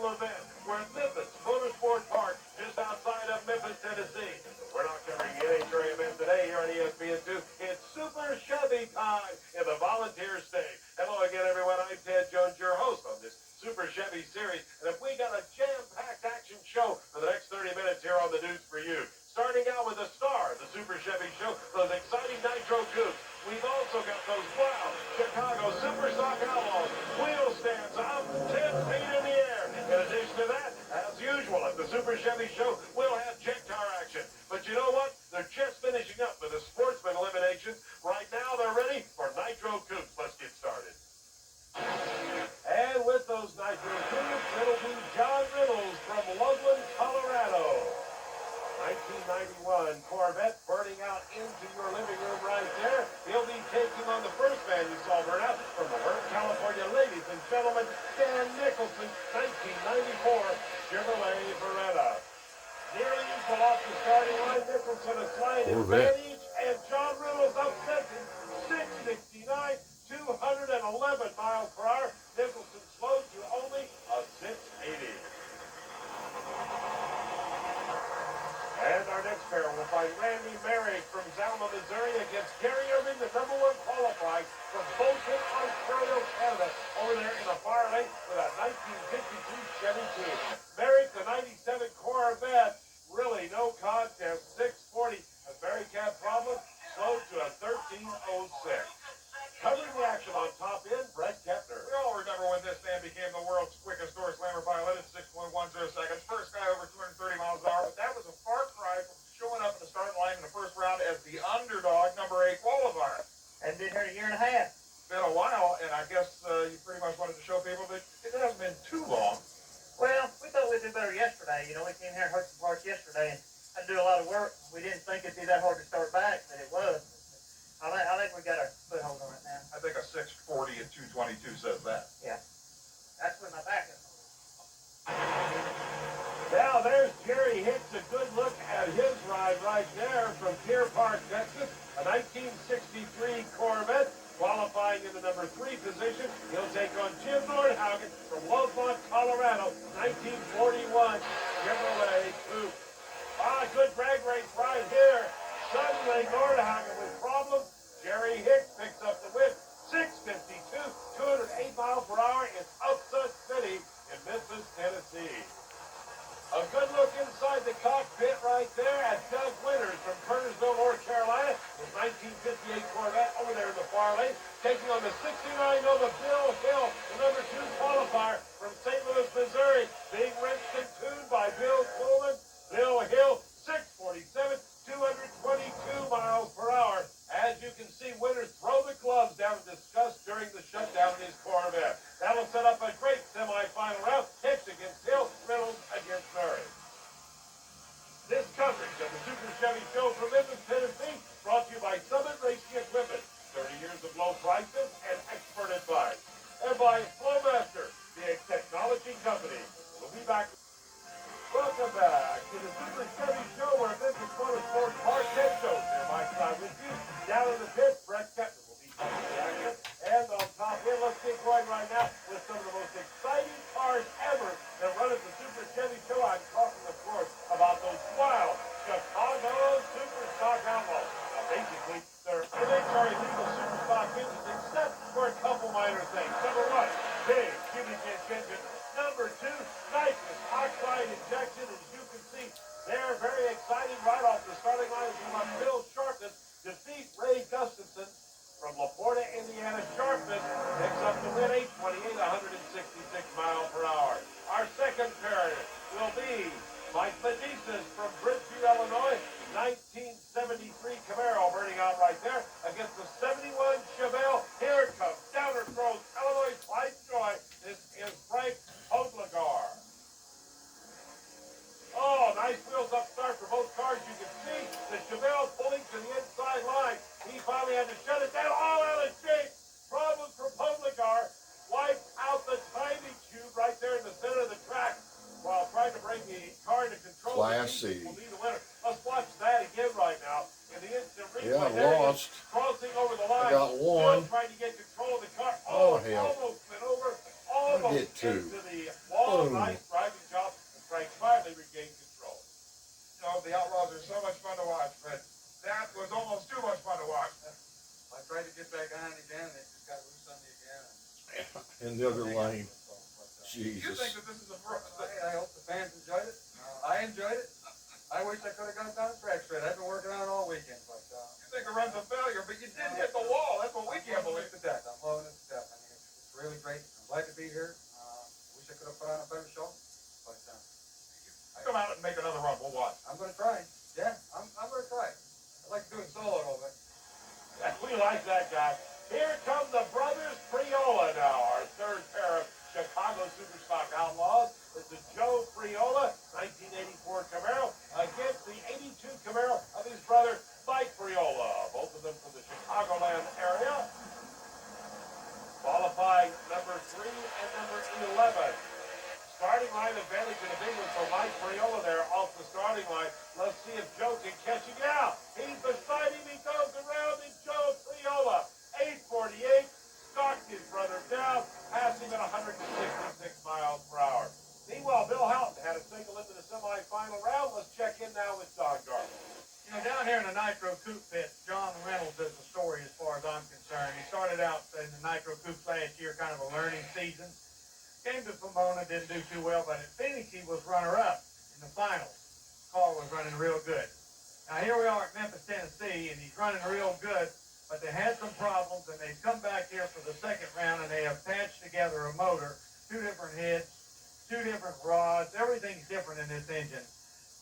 special event. We're at Memphis Motorsport Park, just outside of Memphis, Tennessee. We're not covering the NHRA event today here on ESPN2. It's Super Chevy time in the Volunteer State. Hello again, everyone. I'm Ted Jones, your host on this Super Chevy series. And if we got a jam-packed action show for the next 30 minutes here on the news for you. Starting out with the star of the Super Chevy show, those exciting Nitro Coupes. We've also got those wild Chicago Super Stock Outlaws. Wheel stands up 10 feet in the air. In addition to that, as usual at the Super Chevy show, we'll have jet car action. But you know what? They're just finishing up with the sportsman eliminations. Right now, they're ready for Nitro Coupes. Let's get started. And with those Nitro Coupes, it'll be John Reynolds from Loveland, Colorado. 1991 Corvette burning out into your living room right there. He'll be taking on the first man you saw burn out from Laverne, California. Ladies and gentlemen, Dan Nicholson, 1994 Chevrolet Beretta. Nearly equal off the starting line. Nicholson a slight advantage, and John Reynolds up second, 669, 211 miles per hour. Nicholson slowed to only a 680. And our next pair will find Randy Merrick from Zalma, Missouri against Gary Irving, the #1 qualified from Bolton, Ontario, Canada, over there in the far lane with a 1952 Chevy Coupe. Merrick, the 97 Corvette, really no contest, 640. A Merrick had problems, slowed to a 1306. Covering the action on top end, Brett Kepner. We all remember when this man became the world's quickest door slammer by 6.10 seconds. First guy over 230 miles an hour, but that was a far cry from showing up in the starting line in the first round as the underdog, #8 qualifier. And been here a year and a half. It's been a while, and I guess you pretty much wanted to show people that it hasn't been too long. Well, we thought we'd do better yesterday. You know, we came here and Hudson Park yesterday and had to do a lot of work. We didn't think it'd be that hard to start back, but it was. I think we got our foothold on it now. I think a 640 at 222 says that. Yeah. That's where my back is. Now there's Jerry Hicks, a good look at his ride right there from Pier Park, Texas, a 1963 Corvette, qualifying in the #3 position. He'll take on Jim Nordhagen from Rosemont, Colorado, 1941 Chevrolet Coupe. Good drag race right here. Suddenly Nordhagen with problems. Jerry Hicks picks up the win. 652, 208 miles per hour in Upset City in Memphis, Tennessee. A good look inside the cockpit right there at Doug Winters from Kernersville, North Carolina. His 1958 Corvette over there in the far lane. Taking on the 69 Nova Bill Hill, the #2 qualifier from St. Louis, Missouri. Being wrenched and tuned by Bill Coleman. Bill Hill, 647, 222 miles per hour. As you can see, Winters throw the gloves down in disgust during the shutdown in his Corvette. That'll set up a great semifinal round. Hicks against Hill, Reynolds against Murray. This coverage of the Super Chevy Show from Memphis, Tennessee, brought to you by Summit Racing Equipment. 30 years of low prices and expert advice. And by Flowmaster, the technology company. We'll be back. Welcome back to the Super Chevy Show, where Memphis Motorsport Park Ted Jones here, Mike Side with you. Down in the pits, Brett Kepner will be talking the action. And on top here, let's get going right now with some of the most exciting cars ever that run at the Super Chevy Show. I'm talking, of course, about those wild Chicago Super Stock Outlaws. Now, basically, they're NHRA legal Super Stock engines, except for a couple minor things. #1, big cubic inch engine. #2, nitrous oxide injection. As you can see, they're very exciting right off the starting line. As you want Bill Sharpness defeat Ray Gustafson from LaPorta, Indiana. Sharpness picks up the win, 828, 166 miles per hour. Our second pair will be Mike Medisas from Bridgeview, Illinois. 1973 Camaro burning out right there against the 71 Chevelle. Here it comes. Downer throws. Illinois Pride Joy. This is Frank Podlagar. Oh, nice wheels up start for both cars. You can see the Chevelle pulling to the inside line. He finally had to shut it down. All out of shape. Problems for Podlagar. Wiped out the timing tube right there in the center of the track while trying to bring the car into control. Classy. Will be the winner. Let's watch that again right now. In the instant replay, Yeah, there he is, lost. crossing over the line. I got one. Still trying to get control of the car. Oh, hell. Almost went over. Almost get two. into the wall. Boom. Nice watch, but that was almost too much fun to watch. I tried to get back on again, and it just got loose on me again. In the other lane. You think Jesus. that this is a I hope the fans enjoyed it. I enjoyed it. I wish I could have gone down the track straight. I've been working on it all weekend, but You think the run's a failure, but you did hit the wall. That's what we can't believe. to death. I'm loving it to death. I mean, it's really great. I'm glad to be here. Wish I could have put on a better show, but Come out and make another run. We'll watch. I'm gonna try. Yeah, I'm gonna try. I like doing solo a little bit. We like that guy. Here come the brothers Priola now, our third pair of Chicago Superstock Outlaws. It's a Joe Priola, 1984 Camaro, against the 82 Camaro of his brother Mike Priola, both of them from the Chicagoland area. Qualifying number 3 and number 11. Starting line advantage in a big one for Mike Priola there off the starting line. Let's see if Joe can catch him now. He's beside him. He goes around and Joe Priola, 848, knocked his brother down, passed him at 166 miles per hour. Meanwhile, Bill Houghton had a single into the semifinal round. Let's check in now with Don Garland. You know, down here in the Nitro Coupe pit, John Reynolds is the story as far as I'm concerned. He started out in the Nitro Coupe last year, kind of a learning season. Came to Pomona, didn't do too well, but at Phoenix he was runner-up in the finals. Car was running real good. Now here we are at Memphis, Tennessee, and he's running real good, but they had some problems, and they've come back here for the second round, and they have patched together a motor, 2 different heads, 2 different rods. Everything's different in this engine.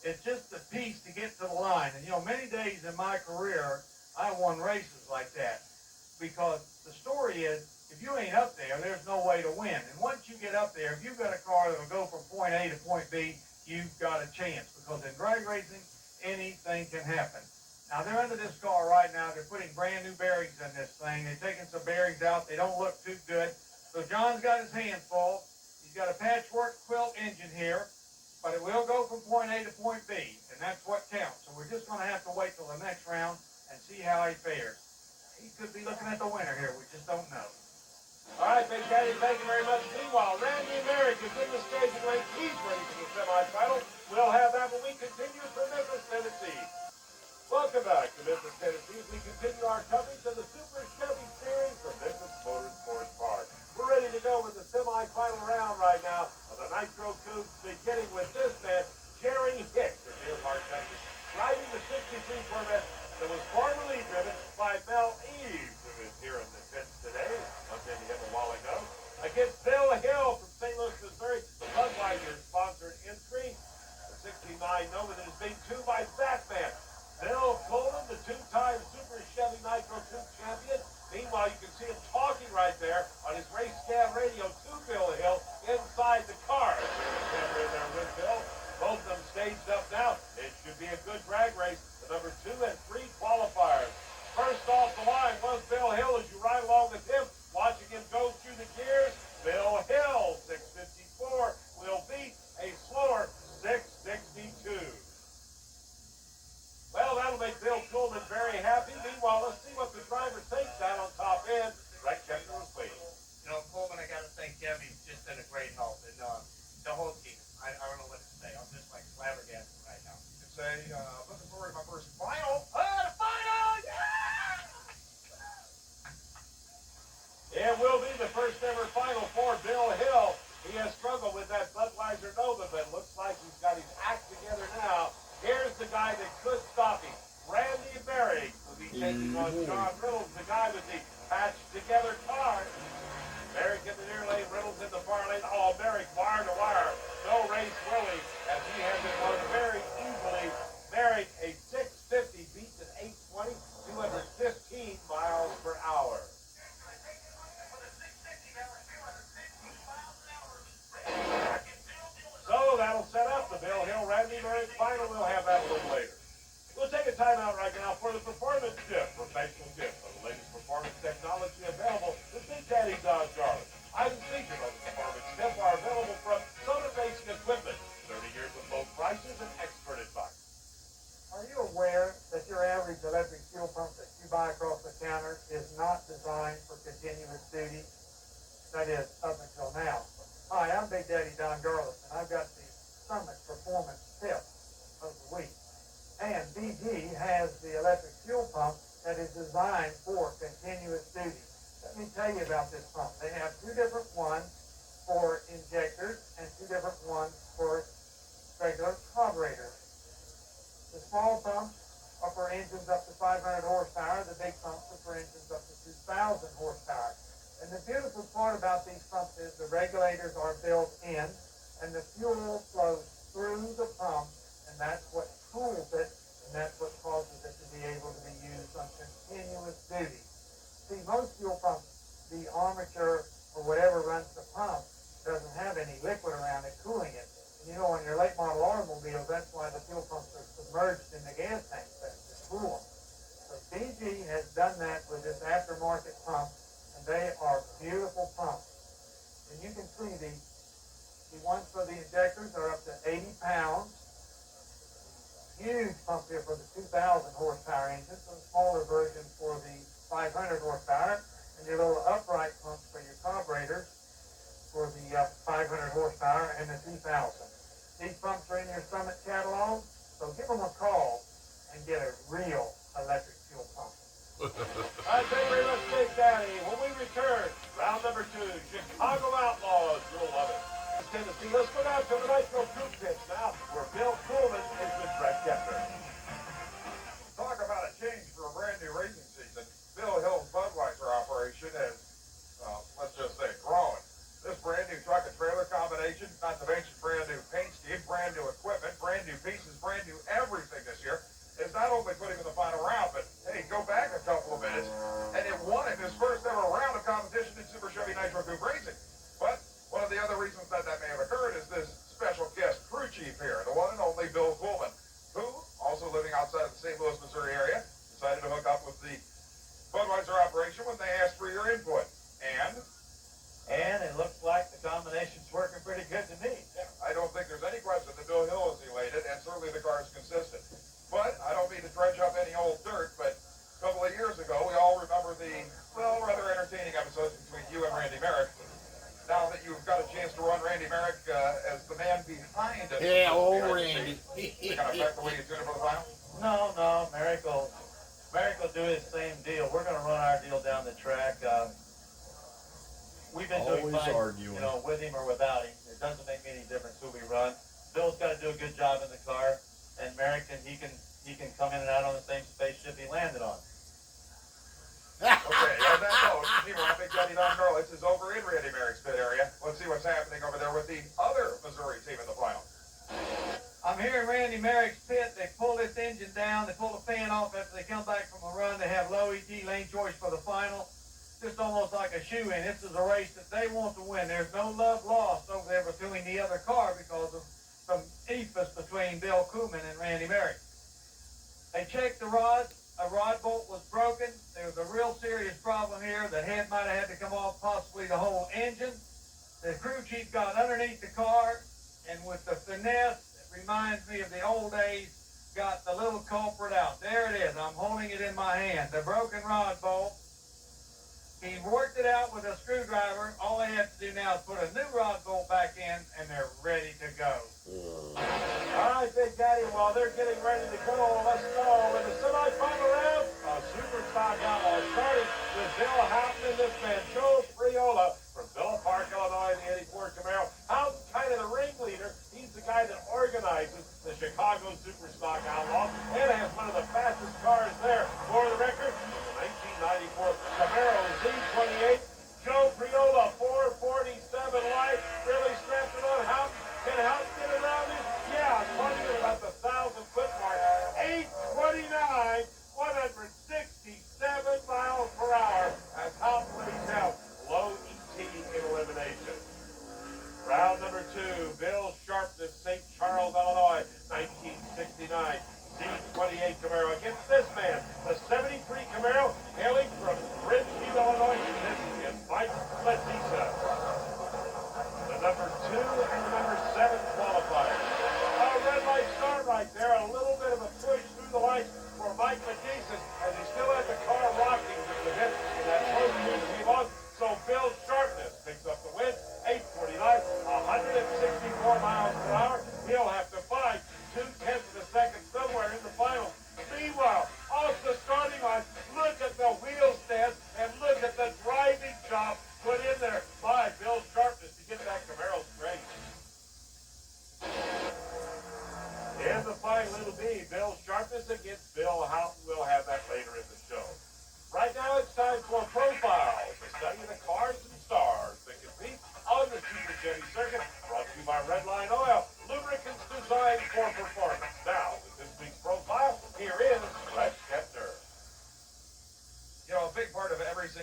It's just a piece to get to the line. And, you know, many days in my career, I won races like that, because the story is, if you ain't up there, there's no way to win. And once you get up there, if you've got a car that'll go from point A to point B, you've got a chance. Because in drag racing, anything can happen. Now, they're under this car right now. They're putting brand new bearings in this thing. They're taking some bearings out. They don't look too good. So John's got his hands full. He's got a patchwork quilt engine here, but it will go from point A to point B, and that's what counts. So we're just going to have to wait till the next round and see how he fares. He could be looking at the winner here. We just don't know. All right, Big Daddy, thank you very much. Meanwhile, Randy Merrick is in the staging ring. He's ready for the semifinal. We'll have that when we continue from Memphis, Tennessee. Welcome back to Memphis, Tennessee, as we continue our coverage of the Super Chevy Series from Memphis Motorsports Park. We're ready to go in the semifinal round right now of the Nitro Coupe, beginning with this man, Jerry Hicks of Deer Park, Texas, driving the 63 Corvette that was formerly driven by Mel Eves, who is here in the pits today. Bumped into him a while ago. Against Bill Hill from St. Louis, Missouri, the Budweiser-sponsored entry. The 69 Nova that is being tuned by Batman. Bill Coleman, the 2-time Super Chevy Nitro Coupe champion. Meanwhile, you can see him talking right there on his race scam radio to Bill Hill inside the car. Camera in there with Bill. Both of them staged up now. It should be a good drag race. The number 2 and 3 qualifiers. First off the line was Bill Hill as you ride along with him, watching him go through the gears. Bill Hill, 654, will beat a slower 662. Well, that'll make Bill Coleman very happy. Meanwhile, let's see what the driver thinks down on top end. Right, Kepner was waiting. You know, Coleman, I got to think Chevy's just been a great help. And the whole team, I don't know what to say. I'm just like flabbergasted right now. You can say, looking forward to my first final. The final! It will be the first ever final for Bill Hill. He has struggled with that Budweiser Nova, but looks like he's got his act together now. Here's the guy that could stop him. Randy Merrick will be taking on John Reynolds, the guy with the patched together car. Merrick in the near lane, Reynolds in the far lane. Oh, Merrick wire to wire. No race Willie, as he has it won very easily. Merrick, a 650 beats an 820, 215 miles per hour. So that'll set up the Bill Hill Randy Merrick final. We'll have that a little later. We'll take a timeout right now for the performance tip, professional tip of the latest performance technology available with Big Daddy Don Garland. Items featured on the performance tip are available from Summit Racing Equipment. 30 years of low prices and expert advice. Are you aware that your average electric fuel pump that you buy across the counter is not designed for continuous duty? That is, up until now. Hi, I'm Big Daddy Don Garland, and I've got the Summit Performance Tip of the Week. And BG has the electric fuel pump that is designed for continuous duty. Let me tell you about this pump. They have two different ones for injectors and two different ones for regular carburetors. The small pumps are for engines up to 500 horsepower. The big pumps are for engines up to 2,000 horsepower. And the beautiful part about these pumps is the regulators are built in, and the fuel flows through the pump, and that's what cools it, and that's what causes it to be able to be used on continuous duty. See, most fuel pumps, the armature or whatever runs the pump doesn't have any liquid around it cooling it. And you know, on your late model automobiles, that's why the fuel pumps are submerged in the gas tanks to cool them. So DG has done that with this aftermarket pump, and they are beautiful pumps. And you can see the ones for the injectors are up to 80 pounds. Huge pump here for the 2,000 horsepower engines, and a smaller version for the 500 horsepower, and your little upright pumps for your carburetors for the 500 horsepower and the 2,000. These pumps are in your Summit catalog, so give them a call and get a real electric fuel pump. All right, thank you very much, Big Daddy. When we return, round number 2, Chicago Outlaws. You'll love it. Tennessee. Let's go down to the Nitro Coupe pits now, where Bill Coolman is with Brett Kepler. Talk about a change for a brand new racing season. Bill Hill's Budweiser operation has, let's just say, grown. This brand new truck and trailer combination, not to mention brand new paint scheme, brand new equipment, brand new pieces, brand new everything this year, is not only putting in the final round, but hey, go back a couple of minutes, and it won in his first ever round of competition in Super Chevy Nitro Coupe Racing. But one of the other reasons that may have occurred is this special guest crew chief here, the one and only Bill Coolman, who, also living outside of the St. Louis, Missouri area, decided to hook up with the Budweiser operation when they asked for your input. And it looks like the combination's working pretty good to me. I don't think there's any question that Bill Hill is elated, and certainly the car's consistent. But I don't mean to dredge up any old dirt, but a couple of years ago, we all remember the, well, rather entertaining episodes between you and Randy Merrick. Now that you've got a chance to run Randy Merrick as the man behind it. Yeah, old Randy. Is it going to affect the way you tune it for the final? No, Merrick will do his same deal. We're going to run our deal down the track. We've been doing Always fine, arguing. with him or without him. It doesn't make any difference who we run. Bill's got to do a good job in the car, and Merrick he can come in and out on the same spaceship he landed on. Okay, on that note, meanwhile, Big Daddy Don Garlitz is over in Randy Merrick's pit area. Let's see what's happening over there with the other Missouri team in the final. I'm here in Randy Merrick's pit. They pull this engine down. They pull the fan off after they come back from a run. They have low ET lane choice for the final. Just almost like a shoe-in. This is a race that they want to win. There's no love lost over there between the other car because of some ethos between Bill Koopman and Randy Merrick. They checked the rods. A rod bolt was broken. There was a real serious problem here. The head might have had to come off, possibly the whole engine. The crew chief got underneath the car, and with the finesse, it reminds me of the old days, got the little culprit out. There it is. I'm holding it in my hand. The broken rod bolt. He worked it out with a screwdriver. All they have to do now is put a new rod bolt back in, and they're ready to go. All right, Big Daddy, while they're getting ready to go, let's go in the semifinal round. A super stock outlaw starting with Bill Houghton and this man, Joe Priola from Villa Park, Illinois, the 84 Camaro. Houghton, kind of the ringleader. He's the guy that organizes the Chicago Super Stock Outlaws and has one of the fastest cars there. For the record, the 1994 Camaro Z28. Joe Priola, 447 light, really strapped it on Houghton. Can Houghton get around him? Yeah, running at about the 1,000-foot mark. 829.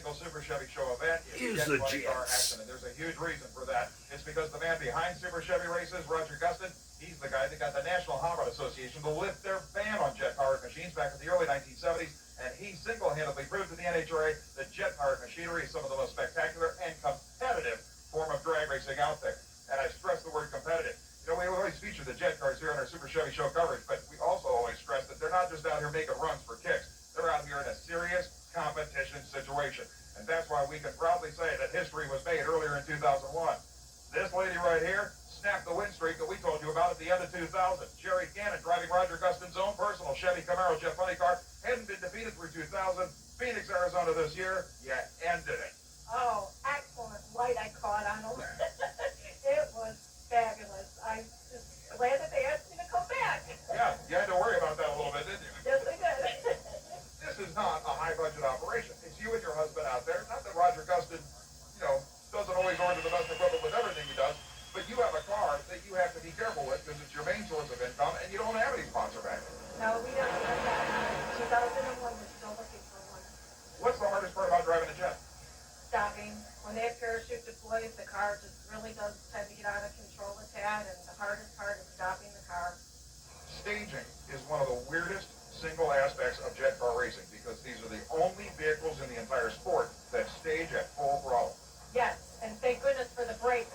Bicycle Super Chevy Show event is Use Jet the Funny Car jets. Action, and there's a huge reason for that. It's because the man behind Super Chevy races, Roger Gustin, he's the guy that got the National Hot Rod Association to lift their ban on jet-powered machines back in the early 1970s, and he single-handedly proved to the NHRA that jet-powered machinery is some of the most spectacular and competitive form of drag racing out there. And I stress the word competitive. You know, we always feature the jet cars here on our Super Chevy Show coverage, but we also always stress that they're not just out here making runs for kicks. They're out here in a serious competition situation. And that's why we can proudly say that history was made earlier in 2001. This lady right here snapped the win streak that we told you about at the end of 2000. Jerry Gannon driving Roger Gustin's own personal Chevy Camaro Jet Funny car hadn't been defeated through 2000. Phoenix, Arizona this year, you ended it. Oh, excellent light I caught on them. It was fabulous. I'm just glad that they asked me to come back. Yeah, you had to worry about that a little bit, didn't you? Yes, I did. This is not a high-budget operation. It's you and your husband out there. Not that Roger Gustin, doesn't always order the best equipment with everything he does, but you have a car that you have to be careful with because it's your main source of income, and you don't have any sponsor backing. No, we don't have that. 2001, we're still looking for one. What's the hardest part about driving a jet? Stopping. When they have parachute deployed, the car just really does tend to get out of control with that, and the hardest part is stopping the car. Staging is one of the weirdest single aspects of jet car racing because these are the only vehicles in the entire sport that stage at full throttle. Yes, and thank goodness for the brake.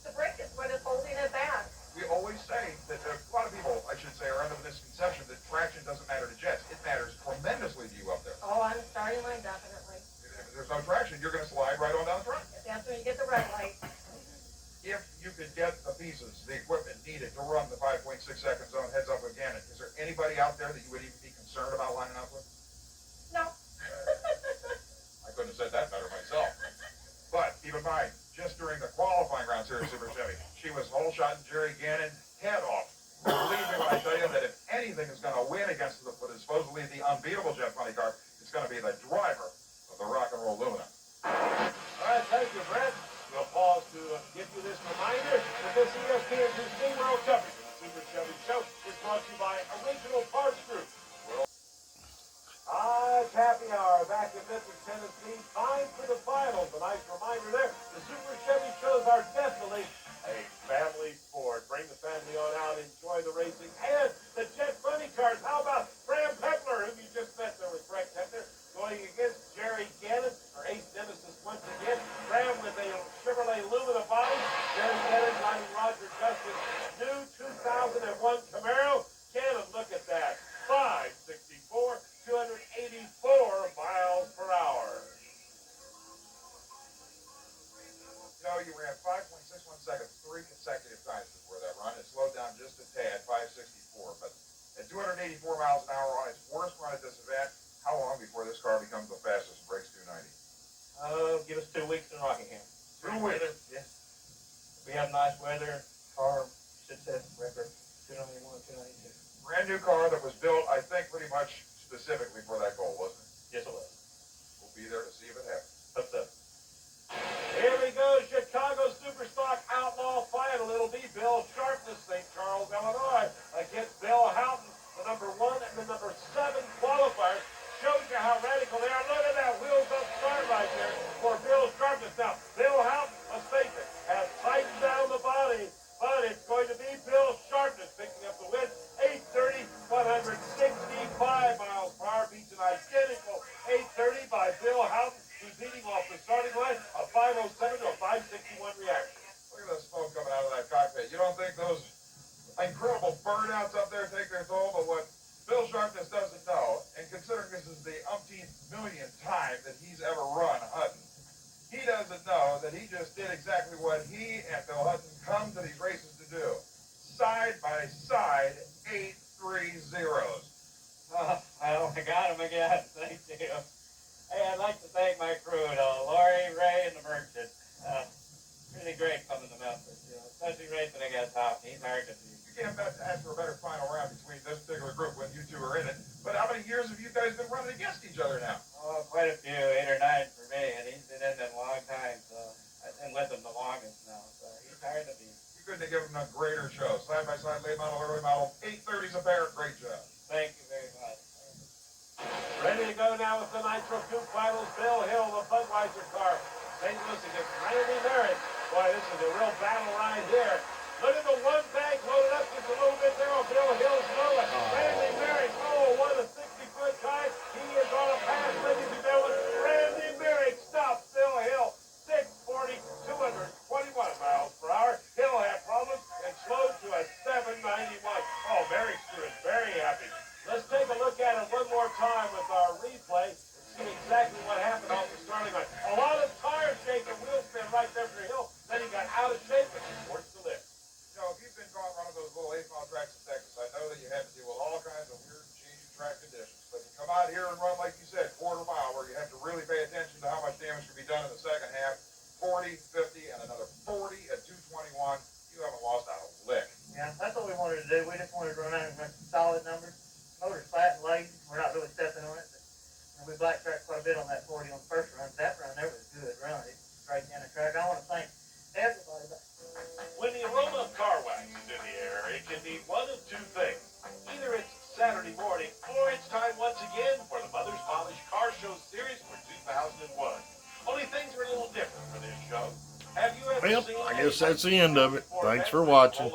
The brake is what is holding it back. We always say that a lot of people, I should say, are under the misconception that traction doesn't matter to jets. It matters tremendously to you up there. Oh, on the starting line, definitely. If there's no traction, you're going to slide right on down the track. That's when you get the red light. If you could get the pieces, the equipment needed to run the 5.6 second zone heads up with Gannon, is there anybody out there that you would even be concerned about lining up with? No. I couldn't have said that better myself. But keep in mind, just during the qualifying rounds here at Super Chevy, she was whole shotting Jerry Gannon head off. Believe me when I tell you that if anything is going to win against what is supposedly the unbeatable Jet Funny car, it's going to be the driver of the Rock and Roll Lumina. All right, thank you, Brett. We'll pause to give you this reminder that this ESPN2 Steam World coverage of the Super Chevy Show is brought to you by Original Parts Group. It's happy hour back in Memphis, Tennessee. Time for the finals. A nice reminder there. The Super Chevy shows are definitely a family sport. Bring the family on out, enjoy the racing, and the Jet Funny cars. How about Graham Pepler, whom you just met there with Greg Pepler, going against Jerry Gannon, our ace nemesis once again. Graham with a Chevrolet Lumina body. Jerry Gannon riding Roger Gustin's new 2001 Camaro. Gannon, look at that. 564, 284 miles per hour. You ran 5.61 seconds 3 consecutive times before that run. It slowed down just a tad, 564. But at 284 miles an hour on its worst run at this event, how long before this car becomes the fastest and breaks 290? Give us 2 weeks in Rockingham. 2 weeks? Yes. We have nice weather. Car sits at record 291, 292. Brand new car that was built, I think, pretty much specifically for that goal, wasn't it? Yes, it was. We'll be there to see if it happens. Hope so. Here we go, Chicago Superstock Outlaw Final. It'll be Bill Sharpness, St. Charles, Illinois, against Bill Houghton, the number 1 and the number 7 qualifiers. Shows you how radical they are. Look at that wheels up start right there for Bill Sharpness. Now, Bill Houghton, let's face it, has tightened down the body, but it's going to be Bill Sharpness picking up the win. 830, 165 miles per hour, beats an identical 830 by Bill Houghton, who's leading off the starting line, a 507 to a 561 reaction. Look at the smoke coming out of that cockpit. You don't think those incredible burnouts up there take their toll, but what Bill Sharpness doesn't know, and considering this is the umpteenth millionth time that he's ever run Hutton, he doesn't know that he just did exactly what he and Bill Hutton come to these races to do. Side by side, 8-3-0s. Oh, I got him again. Thank you. Hey, I'd like to thank my crew, Lori, Ray, and the merchant. Really great coming to Memphis, especially racing against Houghton. He's hard to beat. You can't ask for a better final round between this particular group when you two are in it. But how many years have you guys been running against each other now? Oh, quite a few, 8 or 9 for me, and he's been in it a long time, so I've been with him the longest now, so he's hard to beat. You couldn't have given him a greater show. Side by side, late model, early model, 830s a pair. Great job. Thank you very much. Ready to go, together now with the Nitro Coupe Finals. Bill Hill, the Budweiser car. St. Louis against Randy Merritt. Boy, this is a real battle ride here. Look at the one bank loaded up just a little bit there on Bill Hill's lower. Randy Merritt, oh, what a 60-foot car. He is on a pass, ladies and gentlemen. Randy Merritt stops Bill Hill. 640, 221 miles per hour. Hill had problems and slowed to a 791. Oh, Merritt is very happy. Let's take a look at it one more time with our replay and see exactly what happened off the starting line. A lot of tire shaking, wheel spin right there for Hill. Then he got out of shape and was forced to lift. You know, if you've been going one of those little 8-mile tracks in Texas, I know that you have to deal with all kinds of weird, changing track conditions. But you come out here and run, like you said, quarter mile, where you have to really pay attention to how much damage can be done in the second half. 40, 50, and another 40 at 221. You haven't lost out a lick. Yeah, that's what we wanted to do. We just wanted to run out and run some solid numbers. Motor's flat and lazy. We're not really stepping on it. And we blacktracked quite a bit on that 40 on the first run. That run there was a good run. It's straight down the track. I want to thank everybody. When the aroma of car wax is in the air, it can mean one of two things. Either it's Saturday morning, or it's time once again for the Mother's Polish Car Show Series for 2001. Only things are a little different for this show. Have you ever Well, seen I guess that's the end of it. Thanks for watching.